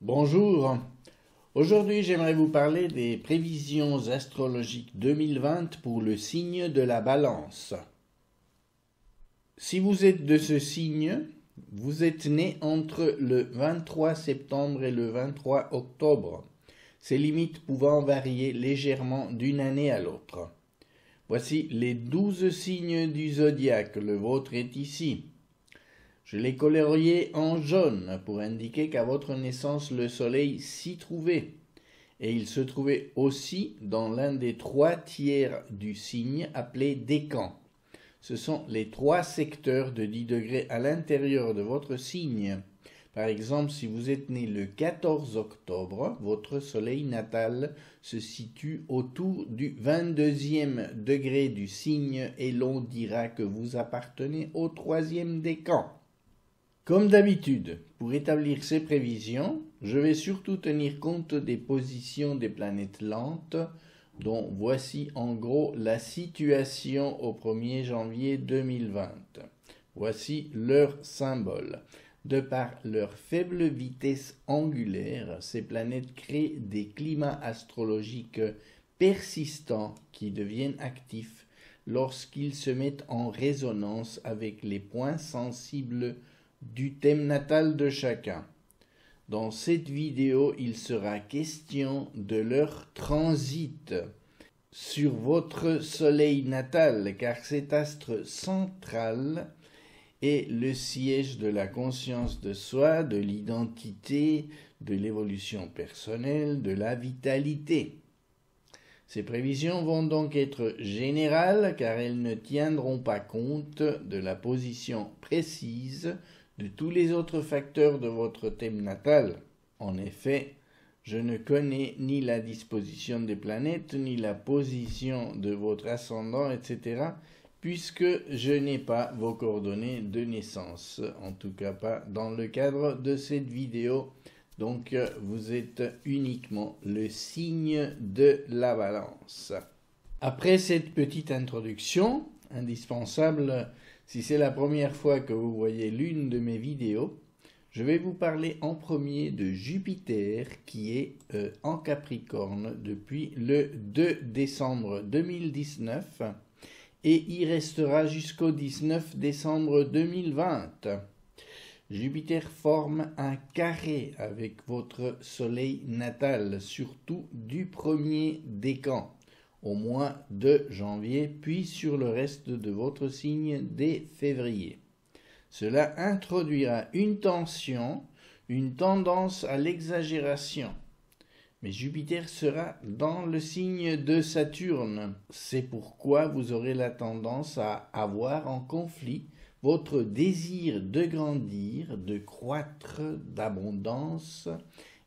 Bonjour, aujourd'hui j'aimerais vous parler des prévisions astrologiques 2020 pour le signe de la Balance. Si vous êtes de ce signe, vous êtes né entre le 23 septembre et le 23 octobre, ces limites pouvant varier légèrement d'une année à l'autre. Voici les 12 signes du zodiaque, le vôtre est ici. Je l'ai colorié en jaune pour indiquer qu'à votre naissance le soleil s'y trouvait. Et il se trouvait aussi dans l'un des 3 tiers du signe appelé décan. Ce sont les 3 secteurs de 10 degrés à l'intérieur de votre signe. Par exemple, si vous êtes né le 14 octobre, votre soleil natal se situe autour du 22e degré du signe et l'on dira que vous appartenez au 3e décan. Comme d'habitude, pour établir ces prévisions, je vais surtout tenir compte des positions des planètes lentes, dont voici en gros la situation au 1er janvier 2020. Voici leur symbole. De par leur faible vitesse angulaire, ces planètes créent des climats astrologiques persistants qui deviennent actifs lorsqu'ils se mettent en résonance avec les points sensibles du thème natal de chacun. Dans cette vidéo, il sera question de leur transit sur votre soleil natal, car cet astre central est le siège de la conscience de soi, de l'identité, de l'évolution personnelle, de la vitalité. Ces prévisions vont donc être générales, car elles ne tiendront pas compte de la position précise de tous les autres facteurs de votre thème natal. En effet, je ne connais ni la disposition des planètes, ni la position de votre ascendant, etc., puisque je n'ai pas vos coordonnées de naissance, en tout cas pas dans le cadre de cette vidéo. Donc vous êtes uniquement le signe de la Balance. Après cette petite introduction, indispensable si c'est la première fois que vous voyez l'une de mes vidéos, je vais vous parler en premier de Jupiter qui est en Capricorne depuis le 2 décembre 2019 et y restera jusqu'au 19 décembre 2020. Jupiter forme un carré avec votre soleil natal, surtout du premier décan, au mois de janvier, puis sur le reste de votre signe dès février. Cela introduira une tension, une tendance à l'exagération. Mais Jupiter sera dans le signe de Saturne. C'est pourquoi vous aurez la tendance à avoir en conflit votre désir de grandir, de croître, d'abondance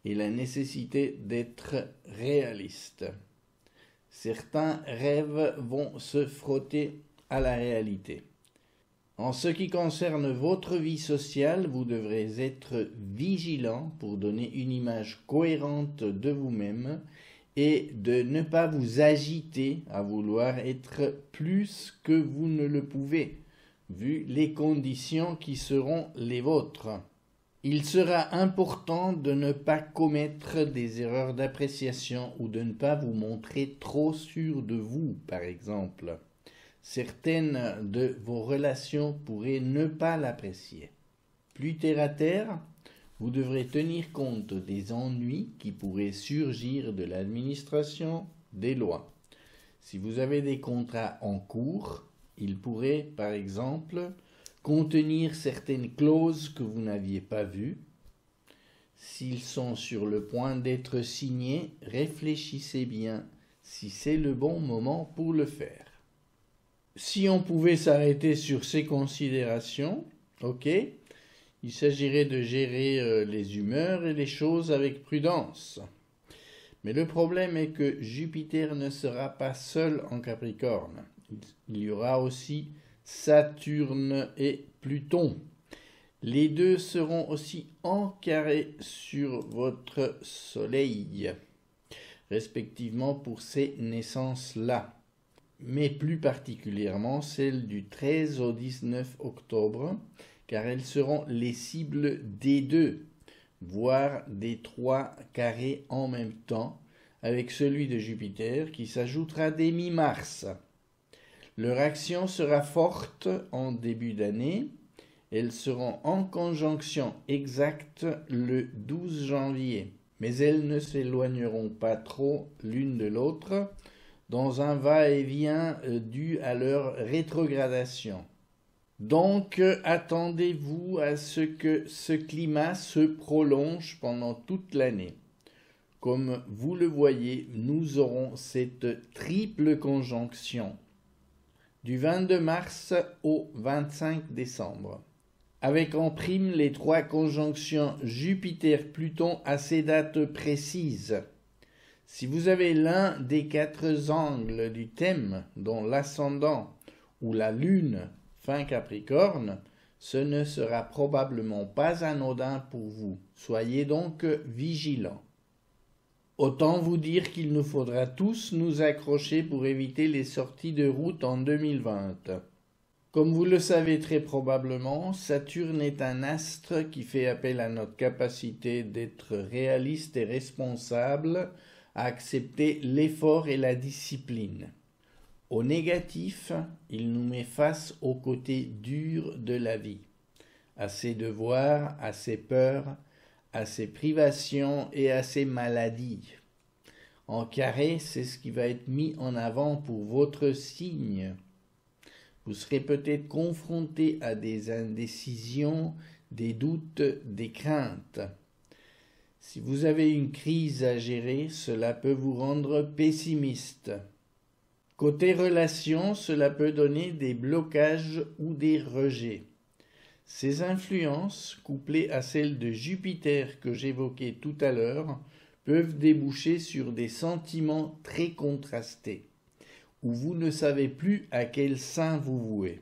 et la nécessité d'être réaliste. Certains rêves vont se frotter à la réalité. En ce qui concerne votre vie sociale, vous devrez être vigilant pour donner une image cohérente de vous-même et de ne pas vous agiter à vouloir être plus que vous ne le pouvez, vu les conditions qui seront les vôtres. Il sera important de ne pas commettre des erreurs d'appréciation ou de ne pas vous montrer trop sûr de vous, par exemple. Certaines de vos relations pourraient ne pas l'apprécier. Plus terre à terre, vous devrez tenir compte des ennuis qui pourraient surgir de l'administration des lois. Si vous avez des contrats en cours, ils pourraient, par exemple, contenir certaines clauses que vous n'aviez pas vues. S'ils sont sur le point d'être signés, réfléchissez bien si c'est le bon moment pour le faire. Si on pouvait s'arrêter sur ces considérations, ok, il s'agirait de gérer les humeurs et les choses avec prudence. Mais le problème est que Jupiter ne sera pas seul en Capricorne. Il y aura aussi Saturne et Pluton. Les deux seront aussi en carré sur votre soleil, respectivement pour ces naissances-là, mais plus particulièrement celles du 13 au 19 octobre, car elles seront les cibles des deux, voire des 3 carrés en même temps, avec celui de Jupiter qui s'ajoutera dès mi-mars. Leur action sera forte en début d'année. Elles seront en conjonction exacte le 12 janvier, mais elles ne s'éloigneront pas trop l'une de l'autre dans un va-et-vient dû à leur rétrogradation. Donc, attendez-vous à ce que ce climat se prolonge pendant toute l'année. Comme vous le voyez, nous aurons cette triple conjonction du 22 mars au 25 décembre. Avec en prime les 3 conjonctions Jupiter-Pluton à ces dates précises. Si vous avez l'un des 4 angles du thème, dont l'ascendant ou la lune fin Capricorne, ce ne sera probablement pas anodin pour vous. Soyez donc vigilants. Autant vous dire qu'il nous faudra tous nous accrocher pour éviter les sorties de route en 2020. Comme vous le savez très probablement, Saturne est un astre qui fait appel à notre capacité d'être réaliste et responsable, à accepter l'effort et la discipline. Au négatif, il nous met face au côté dur de la vie, à ses devoirs, à ses peurs, à ses privations et à ses maladies. En carré, c'est ce qui va être mis en avant pour votre signe. Vous serez peut-être confronté à des indécisions, des doutes, des craintes. Si vous avez une crise à gérer, cela peut vous rendre pessimiste. Côté relations, cela peut donner des blocages ou des rejets. Ces influences, couplées à celles de Jupiter que j'évoquais tout à l'heure, peuvent déboucher sur des sentiments très contrastés, où vous ne savez plus à quel sein vous vouer.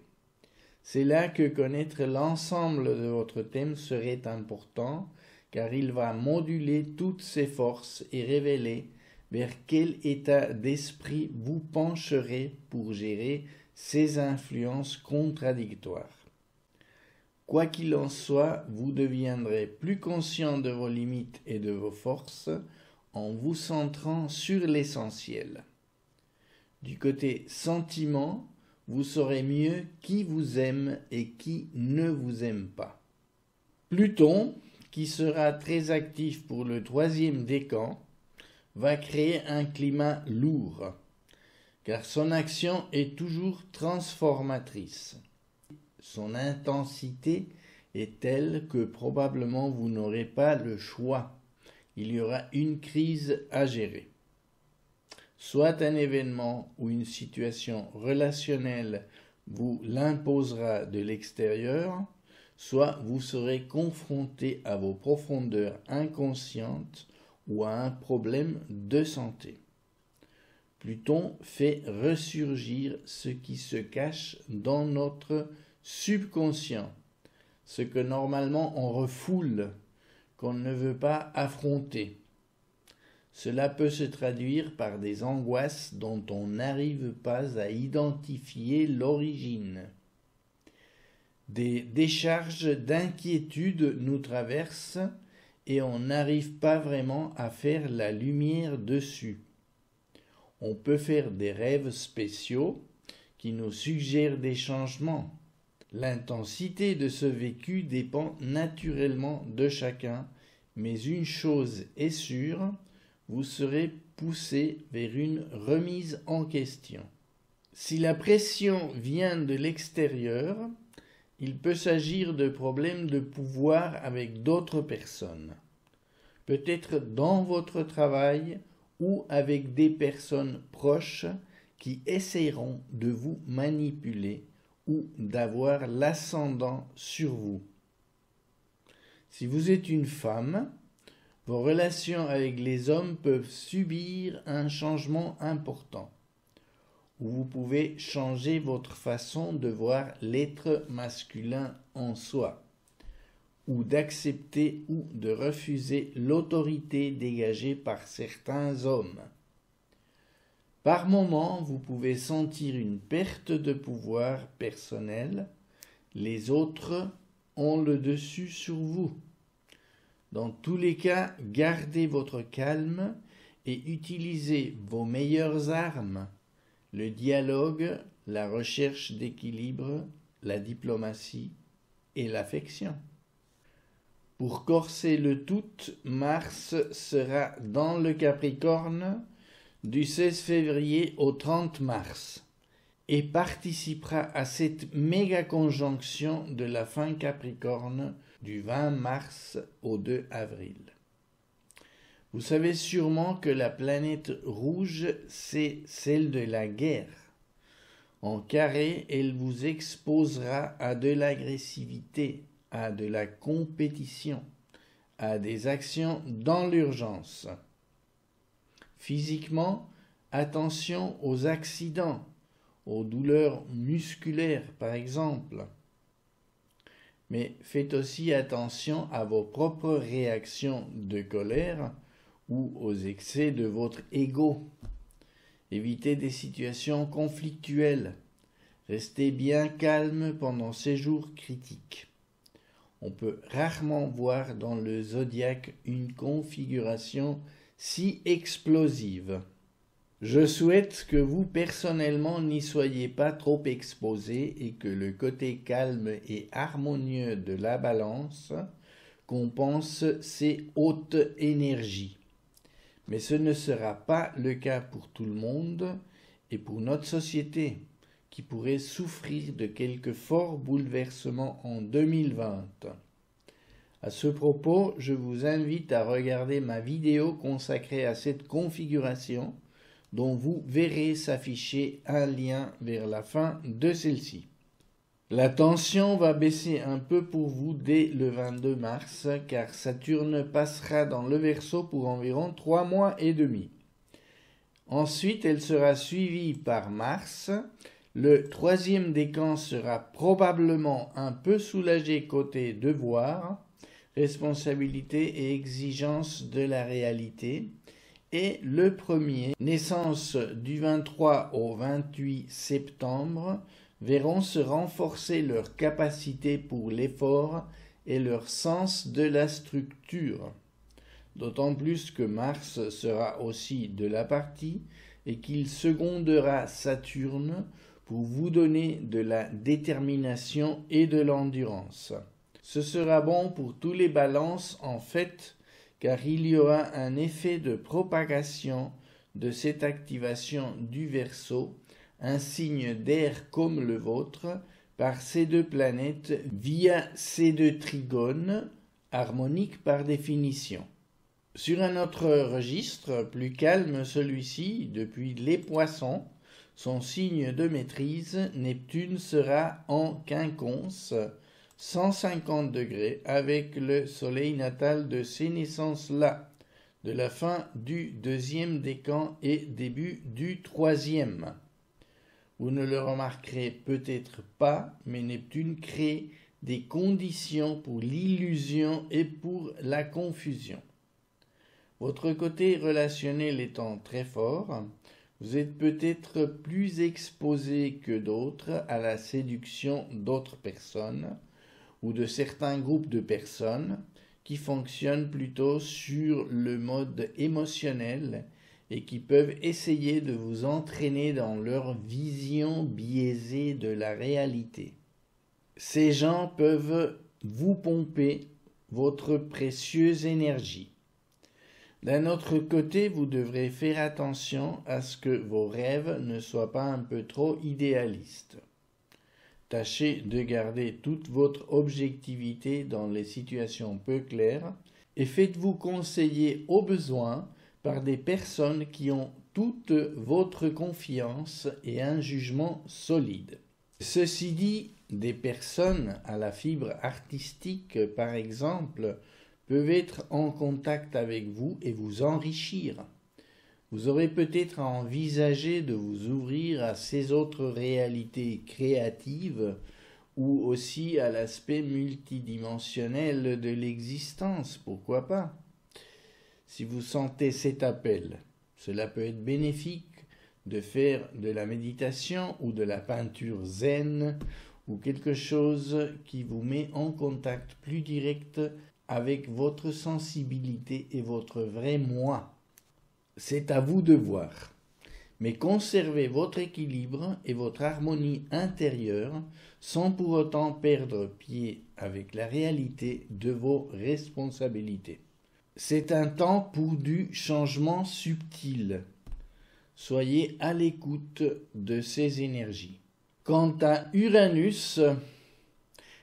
C'est là que connaître l'ensemble de votre thème serait important, car il va moduler toutes ses forces et révéler vers quel état d'esprit vous pencherez pour gérer ces influences contradictoires. Quoi qu'il en soit, vous deviendrez plus conscient de vos limites et de vos forces en vous centrant sur l'essentiel. Du côté sentiment, vous saurez mieux qui vous aime et qui ne vous aime pas. Pluton, qui sera très actif pour le 3e décan, va créer un climat lourd, car son action est toujours transformatrice. Son intensité est telle que probablement vous n'aurez pas le choix. Il y aura une crise à gérer. Soit un événement ou une situation relationnelle vous l'imposera de l'extérieur, soit vous serez confronté à vos profondeurs inconscientes ou à un problème de santé. Pluton fait ressurgir ce qui se cache dans notre subconscient, ce que normalement on refoule, qu'on ne veut pas affronter. Cela peut se traduire par des angoisses dont on n'arrive pas à identifier l'origine. Des décharges d'inquiétude nous traversent et on n'arrive pas vraiment à faire la lumière dessus. On peut faire des rêves spéciaux qui nous suggèrent des changements. L'intensité de ce vécu dépend naturellement de chacun, mais une chose est sûre, vous serez poussé vers une remise en question. Si la pression vient de l'extérieur, il peut s'agir de problèmes de pouvoir avec d'autres personnes, peut-être dans votre travail ou avec des personnes proches qui essaieront de vous manipuler ou d'avoir l'ascendant sur vous. Si vous êtes une femme, vos relations avec les hommes peuvent subir un changement important, où vous pouvez changer votre façon de voir l'être masculin en soi, ou d'accepter ou de refuser l'autorité dégagée par certains hommes. Par moments, vous pouvez sentir une perte de pouvoir personnel, les autres ont le dessus sur vous. Dans tous les cas, gardez votre calme et utilisez vos meilleures armes, le dialogue, la recherche d'équilibre, la diplomatie et l'affection. Pour corser le tout, Mars sera dans le Capricorne du 16 février au 30 mars et participera à cette méga conjonction de la fin Capricorne du 20 mars au 2 avril. Vous savez sûrement que la planète rouge, c'est celle de la guerre. En carré, elle vous exposera à de l'agressivité, à de la compétition, à des actions dans l'urgence. Physiquement, attention aux accidents, aux douleurs musculaires par exemple. Mais faites aussi attention à vos propres réactions de colère ou aux excès de votre ego. Évitez des situations conflictuelles. Restez bien calme pendant ces jours critiques. On peut rarement voir dans le zodiaque une configuration si explosive. Je souhaite que vous personnellement n'y soyez pas trop exposés et que le côté calme et harmonieux de la balance compense ces hautes énergies. Mais ce ne sera pas le cas pour tout le monde et pour notre société qui pourrait souffrir de quelques forts bouleversements en 2020. À ce propos, je vous invite à regarder ma vidéo consacrée à cette configuration dont vous verrez s'afficher un lien vers la fin de celle-ci. La tension va baisser un peu pour vous dès le 22 mars car Saturne passera dans le Verseau pour environ 3 mois et demi. Ensuite, elle sera suivie par Mars. Le troisième décan sera probablement un peu soulagé côté devoir, responsabilité et exigence de la réalité. Et le premier, naissance du 23 au 28 septembre, verront se renforcer leur capacité pour l'effort et leur sens de la structure. D'autant plus que Mars sera aussi de la partie et qu'il secondera Saturne pour vous donner de la détermination et de l'endurance. Ce sera bon pour tous les balances en fait, car il y aura un effet de propagation de cette activation du Verseau, un signe d'air comme le vôtre, par ces deux planètes via ces deux trigones, harmoniques par définition. Sur un autre registre, plus calme celui-ci, depuis les Poissons, son signe de maîtrise, Neptune sera en quinconce, 150 degrés, avec le soleil natal de ces naissances-là, de la fin du deuxième décan et début du troisième. Vous ne le remarquerez peut-être pas, mais Neptune crée des conditions pour l'illusion et pour la confusion. Votre côté relationnel étant très fort, vous êtes peut-être plus exposé que d'autres à la séduction d'autres personnes ou de certains groupes de personnes qui fonctionnent plutôt sur le mode émotionnel et qui peuvent essayer de vous entraîner dans leur vision biaisée de la réalité. Ces gens peuvent vous pomper votre précieuse énergie. D'un autre côté, vous devrez faire attention à ce que vos rêves ne soient pas un peu trop idéalistes. Tâchez de garder toute votre objectivité dans les situations peu claires et faites-vous conseiller au besoin par des personnes qui ont toute votre confiance et un jugement solide. Ceci dit, des personnes à la fibre artistique, par exemple, peuvent être en contact avec vous et vous enrichir. Vous aurez peut-être à envisager de vous ouvrir à ces autres réalités créatives ou aussi à l'aspect multidimensionnel de l'existence, pourquoi pas. Si vous sentez cet appel, cela peut être bénéfique de faire de la méditation ou de la peinture zen ou quelque chose qui vous met en contact plus direct avec votre sensibilité et votre vrai moi. C'est à vous de voir. Mais conservez votre équilibre et votre harmonie intérieure sans pour autant perdre pied avec la réalité de vos responsabilités. C'est un temps pour du changement subtil. Soyez à l'écoute de ces énergies. Quant à Uranus,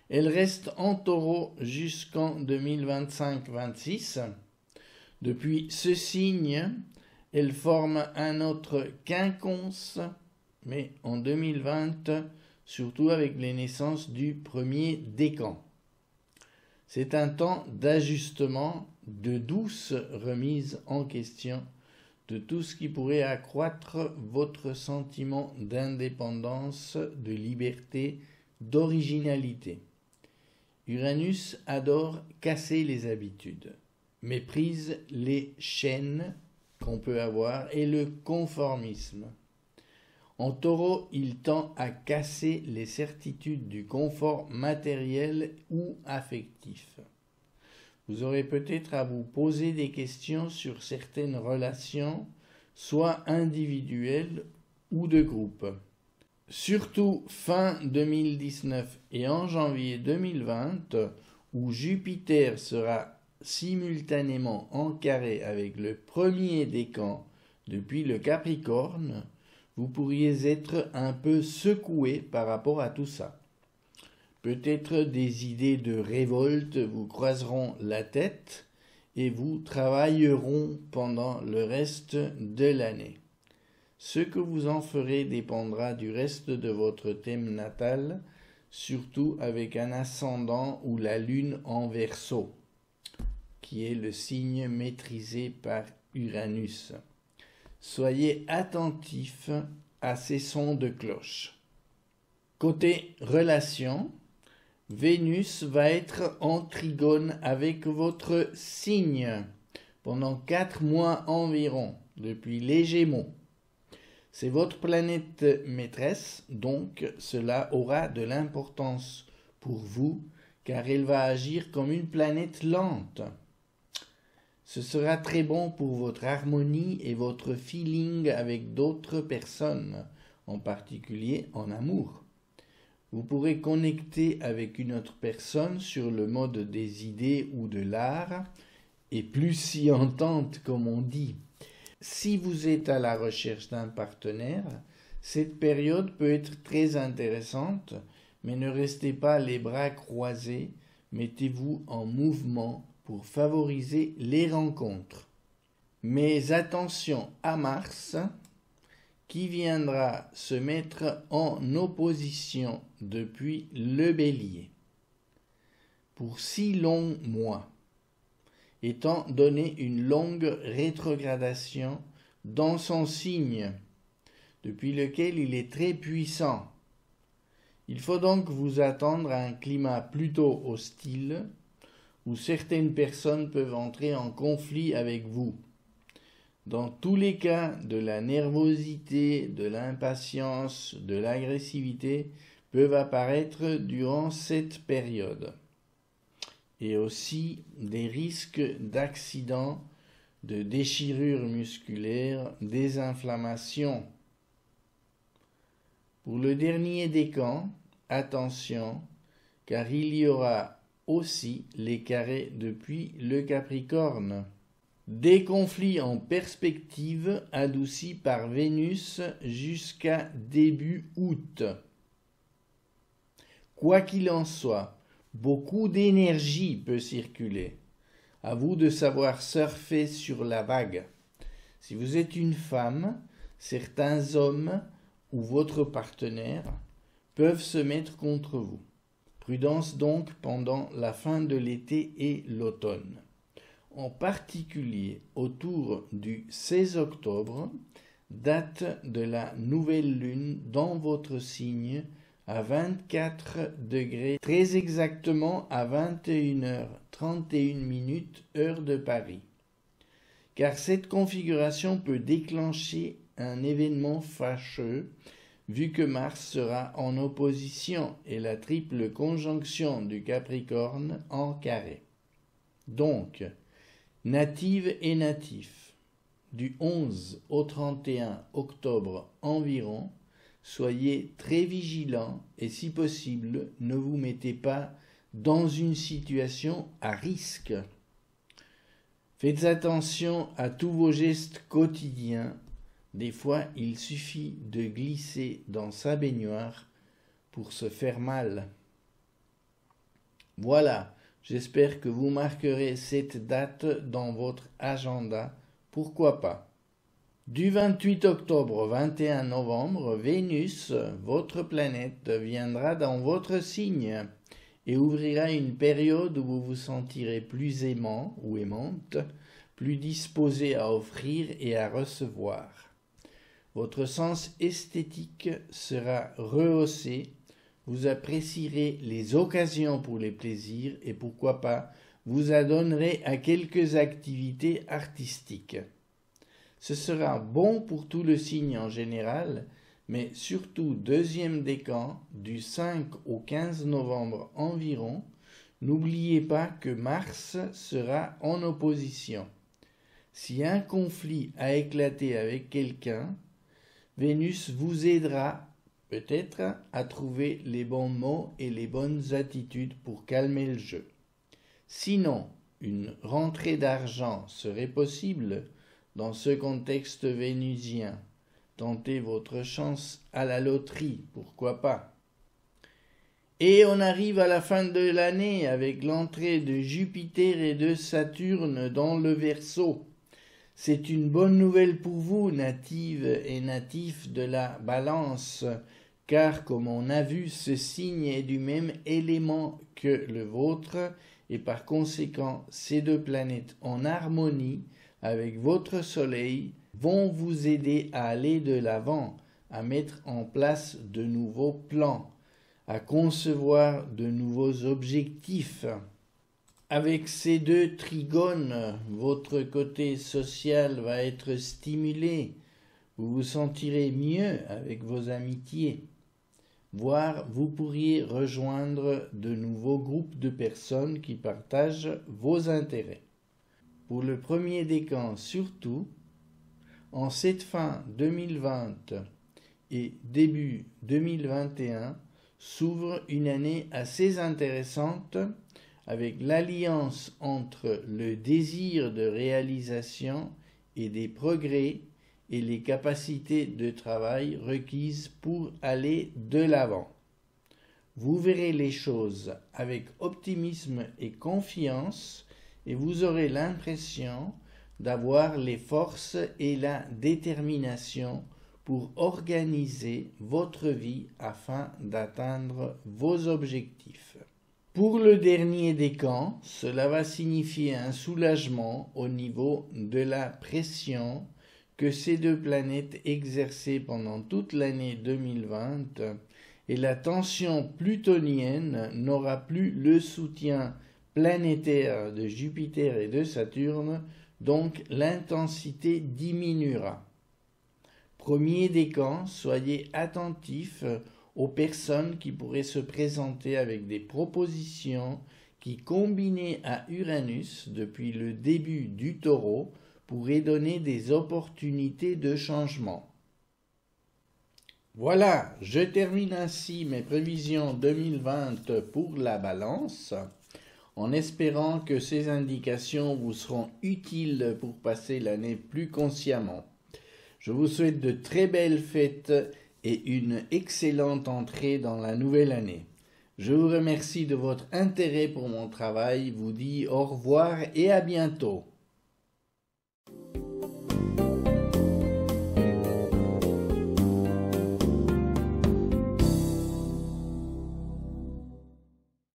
elle reste en Taureau jusqu'en 2025-26. Depuis ce signe, elle forme un autre quinconce, mais en 2020, surtout avec les naissances du premier décan. C'est un temps d'ajustement, de douce remise en question de tout ce qui pourrait accroître votre sentiment d'indépendance, de liberté, d'originalité. Uranus adore casser les habitudes, méprise les chaînes qu'on peut avoir et le conformisme. En Taureau, il tend à casser les certitudes du confort matériel ou affectif. Vous aurez peut-être à vous poser des questions sur certaines relations, soit individuelles ou de groupe. Surtout fin 2019 et en janvier 2020, où Jupiter sera simultanément en carré avec le premier décan depuis le Capricorne, vous pourriez être un peu secoué par rapport à tout ça. Peut-être des idées de révolte vous croiseront la tête et vous travailleront pendant le reste de l'année. Ce que vous en ferez dépendra du reste de votre thème natal, surtout avec un ascendant ou la lune en Verseau, qui est le signe maîtrisé par Uranus. Soyez attentifs à ces sons de cloche. Côté relations, Vénus va être en trigone avec votre signe pendant 4 mois environ, depuis les Gémeaux. C'est votre planète maîtresse, donc cela aura de l'importance pour vous, car elle va agir comme une planète lente. Ce sera très bon pour votre harmonie et votre feeling avec d'autres personnes, en particulier en amour. Vous pourrez connecter avec une autre personne sur le mode des idées ou de l'art, et plus s'y entendre comme on dit. Si vous êtes à la recherche d'un partenaire, cette période peut être très intéressante, mais ne restez pas les bras croisés, mettez-vous en mouvement pour favoriser les rencontres. Mais attention à Mars, qui viendra se mettre en opposition depuis le Bélier pour 6 longs mois, étant donné une longue rétrogradation dans son signe, depuis lequel il est très puissant. Il faut donc vous attendre à un climat plutôt hostile, où certaines personnes peuvent entrer en conflit avec vous. Dans tous les cas, de la nervosité, de l'impatience, de l'agressivité peuvent apparaître durant cette période. Et aussi des risques d'accidents, de déchirures musculaires, des inflammations. Pour le dernier décan, attention, car il y aura aussi les carrés depuis le Capricorne. Des conflits en perspective adoucis par Vénus jusqu'à début août. Quoi qu'il en soit, beaucoup d'énergie peut circuler. À vous de savoir surfer sur la vague. Si vous êtes une femme, certains hommes ou votre partenaire peuvent se mettre contre vous. Prudence donc pendant la fin de l'été et l'automne. En particulier autour du 16 octobre, date de la nouvelle lune dans votre signe à 24 degrés, très exactement à 21h31 heure de Paris. Car cette configuration peut déclencher un événement fâcheux, vu que Mars sera en opposition et la triple conjonction du Capricorne en carré. Donc, native et natif, du 11 au 31 octobre environ, soyez très vigilants et si possible, ne vous mettez pas dans une situation à risque. Faites attention à tous vos gestes quotidiens. Des fois, il suffit de glisser dans sa baignoire pour se faire mal. Voilà, j'espère que vous marquerez cette date dans votre agenda. Pourquoi pas? Du 28 octobre au 21 novembre, Vénus, votre planète, viendra dans votre signe et ouvrira une période où vous vous sentirez plus aimant ou aimante, plus disposé à offrir et à recevoir. Votre sens esthétique sera rehaussé, vous apprécierez les occasions pour les plaisirs et pourquoi pas, vous adonnerez à quelques activités artistiques. Ce sera bon pour tout le signe en général, mais surtout deuxième décan, du 5 au 15 novembre environ, n'oubliez pas que Mars sera en opposition. Si un conflit a éclaté avec quelqu'un, Vénus vous aidera peut-être à trouver les bons mots et les bonnes attitudes pour calmer le jeu. Sinon, une rentrée d'argent serait possible dans ce contexte vénusien. Tentez votre chance à la loterie, pourquoi pas. Et on arrive à la fin de l'année avec l'entrée de Jupiter et de Saturne dans le Verseau. C'est une bonne nouvelle pour vous, natives et natifs de la Balance, car comme on a vu, ce signe est du même élément que le vôtre, et par conséquent, ces deux planètes en harmonie avec votre Soleil vont vous aider à aller de l'avant, à mettre en place de nouveaux plans, à concevoir de nouveaux objectifs. Avec ces deux trigones, votre côté social va être stimulé, vous vous sentirez mieux avec vos amitiés, voire vous pourriez rejoindre de nouveaux groupes de personnes qui partagent vos intérêts. Pour le premier décan surtout, en cette fin 2020 et début 2021 s'ouvre une année assez intéressante avec l'alliance entre le désir de réalisation et des progrès et les capacités de travail requises pour aller de l'avant. Vous verrez les choses avec optimisme et confiance et vous aurez l'impression d'avoir les forces et la détermination pour organiser votre vie afin d'atteindre vos objectifs. Pour le dernier décan, cela va signifier un soulagement au niveau de la pression que ces deux planètes exerçaient pendant toute l'année 2020 et la tension plutonienne n'aura plus le soutien planétaire de Jupiter et de Saturne, donc l'intensité diminuera. Premier décan, soyez attentifs aux personnes qui pourraient se présenter avec des propositions qui, combinées à Uranus depuis le début du Taureau, pourraient donner des opportunités de changement. Voilà, je termine ainsi mes prévisions 2020 pour la Balance, en espérant que ces indications vous seront utiles pour passer l'année plus consciemment. Je vous souhaite de très belles fêtes et une excellente entrée dans la nouvelle année. Je vous remercie de votre intérêt pour mon travail, vous dis au revoir et à bientôt.